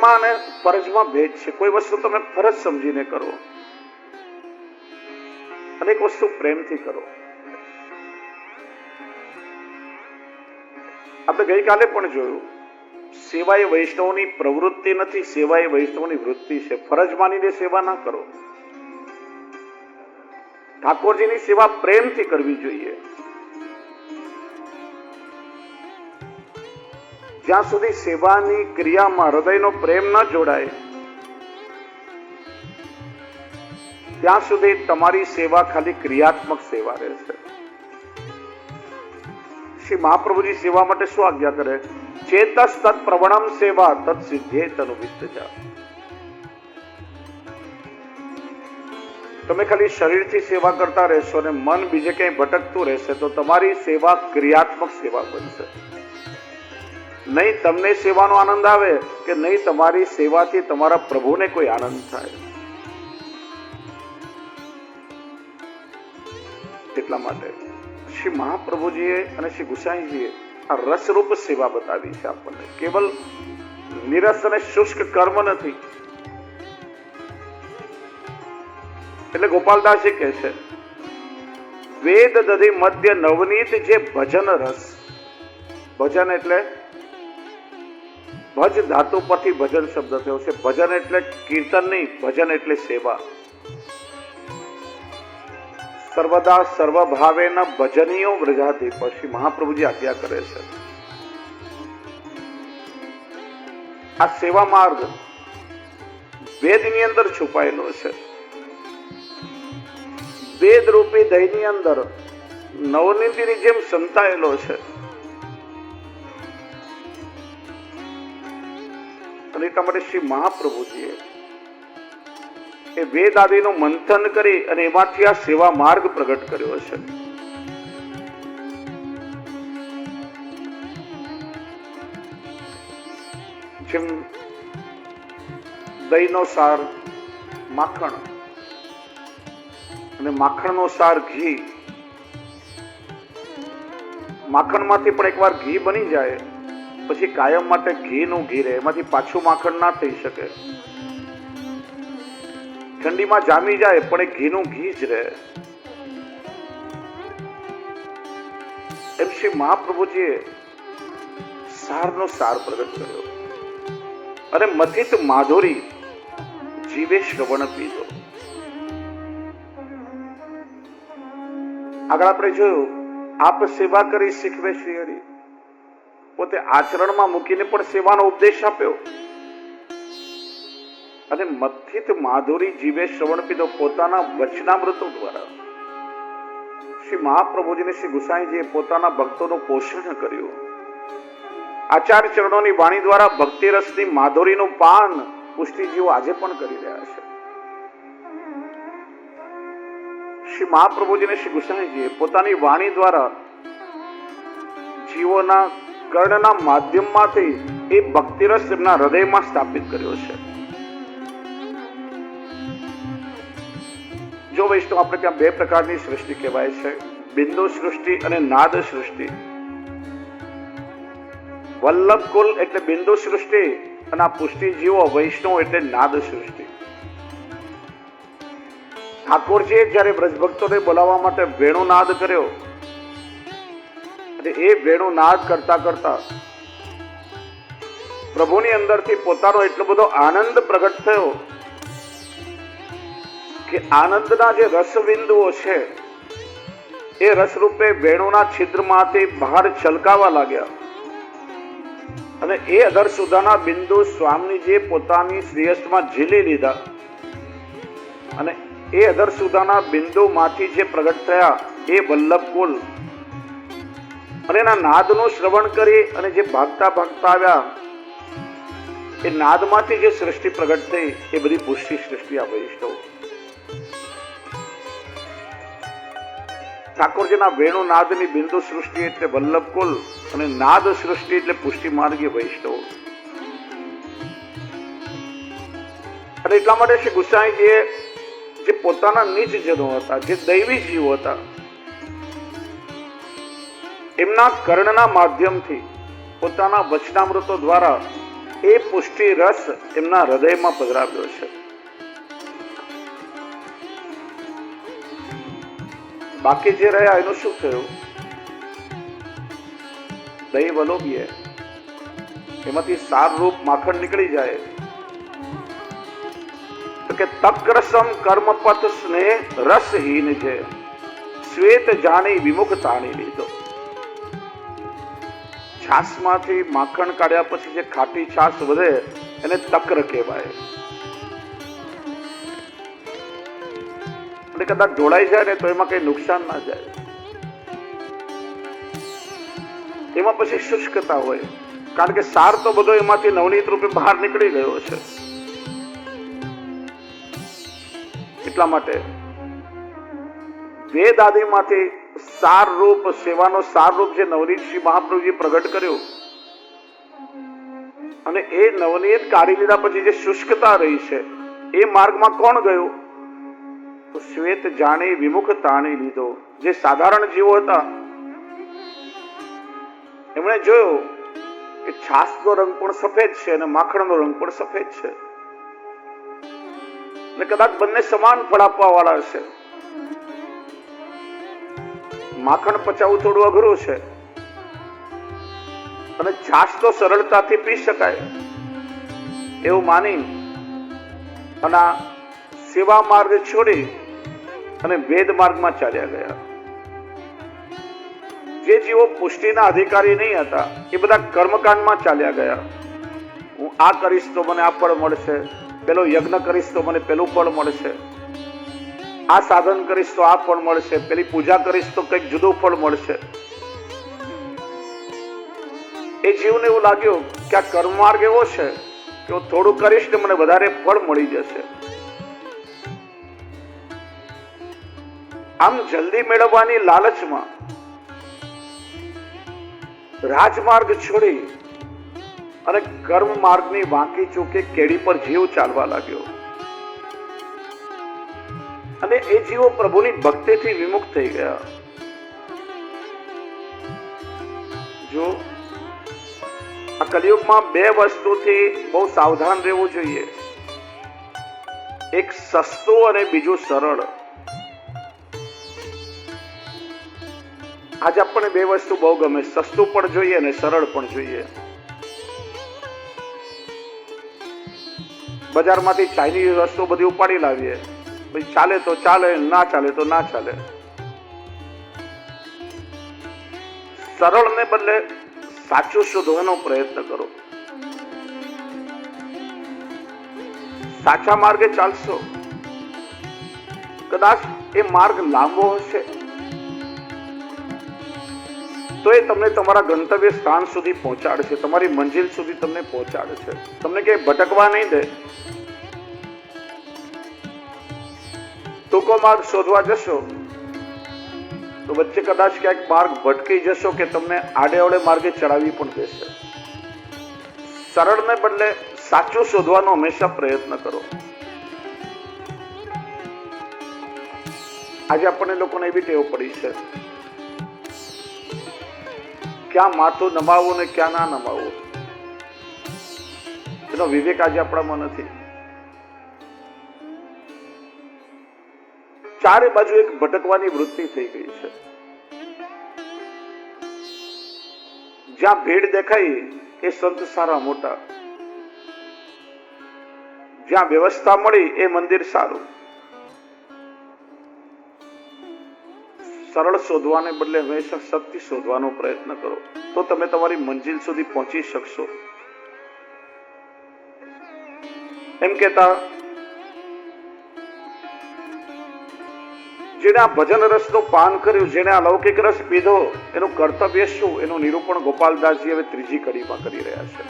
પ્રેમમાં અને ફરજમાં ભેદ છે. કોઈ વસ્તુ તમે ફરજ સમજીને કરો અને એક વસ્તુ પ્રેમથી કરો. આપણે ગઈકાલે પણ જોયું, સેવા એ વૈષ્ણવની પ્રવૃત્તિ નથી, સેવા એ વૈષ્ણવની વૃત્તિ છે. ફરજ માનીને સેવા ના કરો. ઠાકોરજીની સેવા પ્રેમથી કરવી જોઈએ. જ્યાં સુધી સેવાની ક્રિયામાં હૃદયનો પ્રેમ ન જોડાય ત્યાં સુધી તમારી સેવા ખાલી ક્રિયાત્મક સેવા રહેશે. શ્રી મહાપ્રભુજી સેવા માટે શું આજ્ઞા કરે? ચેતસ તત્ પ્રવણમ સેવા તત્ સિદ્ધે તનુવિદ્ધજા. તમે ખાલી શરીરથી સેવા કરતા રહેશો અને મન બીજે ક્યાંય ભટકતું રહેશે તો તમારી સેવા ક્રિયાત્મક સેવા બનશે. નહીં તમને સેવાનો આનંદ આવે કે નહીં તમારી સેવાથી તમારા પ્રભુને કોઈ આનંદ થાય. એટલા માટે શ્રી મહાપ્રભુજીએ અને શ્રી ગુસાઈજીએ આ રસરૂપ સેવા બતાવી છે આપણને. કેવલ નિરસ અને શુષ્ક કર્મ નથી. એટલે ગોપાલદાસજી કહે છે, વેદ દધી મધ્ય નવનીત જે ભજન રસ. ભજન એટલે ભજ ધાતુ પરથી ભજન શબ્દ થયો છે. ભજન એટલે કીર્તન નહીં, ભજન એટલે સેવા. સર્વદા સર્વભાવે ન ભજનીયો વ્રજાધિપ. શ્રી મહાપ્રભુજી આજ્ઞા કરે છે. આ સેવા માર્ગ વેદની અંદર છુપાયેલો છે. વેદ રૂપી દહીંની અંદર નવનીતિની જેમ સંતાયેલો છે. અને એટલા માટે શ્રી મહાપ્રભુજીએ એ વેદ આદિનું મંથન કરી અને એમાંથી આ સેવા માર્ગ પ્રગટ કર્યો છે. જેમ દહીંનો સાર માખણ અને માખણનો સાર ઘી. માખણમાંથી પણ એકવાર ઘી બની જાય પછી કાયમ માટે ઘીનું ઘી રહે, એમાંથી પાછું માખણ ના થઈ શકે. ઠંડીમાં જામી જાય પણ એ ઘીનું ઘી જ રહે. એમ શ્રી મહાપ્રભુજીએ સારનો સાર પ્રગટ કર્યો અને મથિત માધુરી જીવે શ્રવણ પીધો. આગળ આપણે જોયું, આપ સેવા કરી શીખવે શ્રી હરિ. પોતે આચરણમાં મૂકીને પણ સેવાનો ઉપદેશ આપ્યો. અને મથિત માધુરી જીવે શ્રવણ પીધો પોતાના વચનામૃતો દ્વારા. શ્રી મહાપ્રભુજીને શ્રી ગુસાઈજીએ પોતાના ભક્તોનું પોષણ કર્યું. આચાર્ય ચરણોની વાણી દ્વારા ભક્તિ રસની માધુરીનું પાન પુષ્ટિજીવો આજે પણ કરી રહ્યા છે. શ્રી મહાપ્રભુજીને શ્રી ગુસાઈજીએ પોતાની વાણી દ્વારા જીવોના કર્ણના માધ્યમમાંથી એ ભક્તિરસ એમના હૃદયમાં સ્થાપિત કર્યો છે. જો વૈષ્ણવ, આપણે ત્યાં બે પ્રકારની સૃષ્ટિ કહેવાય છે, બિંદુ સૃષ્ટિ અને નાદ સૃષ્ટિ. વલ્લભ કુલ એટલે બિંદુ સૃષ્ટિ અને આ પુષ્ટિ જીવો વૈષ્ણવ એટલે નાદ સૃષ્ટિ. ઠાકોરજીએ જયારે બ્રજભક્તોને બોલાવવા માટે વેણુનાદ કર્યો અને એ વેણુનાદ કરતા કરતા પ્રભુની અંદરથી પોતાનો એટલો બધો આનંદ પ્રગટ થયો કે આનંદના જે રસબિંદુઓ છે એ રસરૂપે વેણુના છિદ્રમાંથી બહાર છલકાવા લાગ્યા. અને એ અધર સુધાના બિંદુ સ્વામીજીએ પોતાની શ્રીહસ્તમાં ઝીલી લીધા. અને એ અધર સુધાના બિંદુમાંથી જે પ્રગટ થયા એ વલ્લભ કુલ. અને એના નાદનું શ્રવણ કરી અને જે ભાગતા ભાગતા આવ્યા એ નાદમાંથી જે સૃષ્ટિ પ્રગટ થઈ એ બધી પુષ્ટિ સૃષ્ટિ આ વૈષ્ણવ. ઠાકોરજીના વેણુ નાદની બિંદુ સૃષ્ટિ એટલે વલ્લભ કુલ અને નાદ સૃષ્ટિ એટલે પુષ્ટિ માર્ગીય વૈષ્ણવ. અને એટલા માટે શ્રી ગુસાઈજીએ જે પોતાના નીચ જનો હતા, જે દૈવી જીવો હતા, એમના કર્ણના માધ્યમથી પોતાના વચનામૃતો દ્વારા એ પુષ્ટિ રસ એમના હૃદયમાં પધરાવ્યો છે. બાકી જે રહ્યા એનું શું થયું? દહીં વલોવીએ, એમાંથી સાર રૂપ માખણ નીકળી જાય તો કે તક્રસમ કર્મપથ સ્નેહ રસહીન છે, શ્વેત જાણી વિમુખ તાણી લીધો. છાસમાંથી માખણ કાઢ્યા પછી જે ખાટી છાસ વધે એને તક્ર કહેવાય. અને કદાચ ઢોળાઈ જાય ને તો એમાં કઈ નુકસાન ના જાય. એમાં પછી શુષ્કતા હોય, કારણ કે સાર તો બધો એમાંથી નવનીત રૂપે બહાર નીકળી ગયો છે. એટલા માટે વેદ આદિમાંથી સાર રૂપ સેવાનો સાર રૂપ જે નવનીત શ્રી મહાપ્રભુજી પ્રગટ કર્યું, અને એ નવનીત કાઢી લીધા પછી જે શુષ્કતા રહી છે એ માર્ગમાં કોણ ગયું? તો શ્વેત જાણી વિમુખ તાણી લીધો. જે સાધારણ જીવો હતા એમણે જોયું કે છાસનો રંગ પણ સફેદ છે અને માખણનો રંગ પણ સફેદ છે, અને કદાચ બંને સમાન ફળ આપવા વાળા છે. માખણ પચાવવું થોડું અઘરું છે અને છાસ તો સરળતાથી પી શકાય એવું માની અને સેવા માર્ગ છોડી અને વેદ માર્ગમાં ચાલ્યા ગયા. જે જીવો પુષ્ટિના અધિકારી નહીં હતા એ બધા કર્મકાંડમાં ચાલ્યા ગયા. હું આ કરીશ તો મને આ ફળ મળશે, પેલો યજ્ઞ કરીશ તો મને પેલું ફળ મળશે, આ સાધન કરીશ તો આ ફળ મળશે, પેલી પૂજા કરીશ તો કંઈક જુદું ફળ મળશે. એ જીવને એવું લાગ્યું કે આ કર્મ માર્ગ એવો છે કે હું થોડું કરીશ ને મને વધારે ફળ મળી જશે. આમ જલ્દી મેળવવાની લાલચમાં રાજમાર્ગ છોડી અને કર્મ માર્ગની વાંકી ચૂકી કેડી પર જીવ ચાલવા લાગ્યો. અને એ જીવો પ્રભુની ભક્તિથી વિમુખ થઈ ગયા. જો આ કલિયુગમાં બે વસ્તુથી બહુ સાવધાન રહેવું જોઈએ. એક સસ્તું અને બીજું સરળ. આજે આપણને બે વસ્તુ બહુ ગમે, સસ્તું પણ જોઈએ અને સરળ પણ જોઈએ. બજારમાંથી ચાઇનીઝ વસ્તુ બધી ઉપાડી લાવીએ, પછી ચાલે તો ચાલે, ના ચાલે તો ના ચાલે. સરળને બદલે સાચું શોધવાનો પ્રયત્ન કરો. સાચા માર્ગે ચાલશો, કદાચ એ માર્ગ લાંબો હશે તો એ તમને તમારા ગંતવ્ય સ્થાન સુધી પહોંચાડશે, તમારી મંજિલ સુધી તમને પહોંચાડશે, તમને ક્યાંય ભટકવા નહીં દે. ટૂંકો માર્ગ શોધવા જશો તો વચ્ચે કદાચ ક્યાંક માર્ગ ભટકી જશો કે તમને આડે માર્ગે ચડાવી પણ દેશે. સરળને બદલે સાચું શોધવાનો હંમેશા પ્રયત્ન કરો. આજે આપણને લોકોને એવી ટેવ પડી છે ક્યાં માથું નમાવવું ને ક્યાં ના નમાવવું, એનો વિવેક આજે આપણામાં નથી. ચારે બાજુ એક ભટકવાની વૃત્તિ થઈ ગઈ છે. જ્યાં ભીડ દેખાય એ સંત સારા મોટા, જ્યાં વ્યવસ્થા મળી એ મંદિર સારું. સરળ શોધવાને બદલે હંમેશા સત્ય શોધવાનો પ્રયત્ન કરો, તો તમે તમારી મંજિલ સુધી પહોંચી શકશો. એમ કહેતા જેને આ ભજન રસનું પાન કર્યું, જેને આ લૌકિક રસ પીધો, એનું કર્તવ્ય શું એનું નિરૂપણ ગોપાલદાસજી હવે ત્રીજી કડીમાં કરી રહ્યા છે.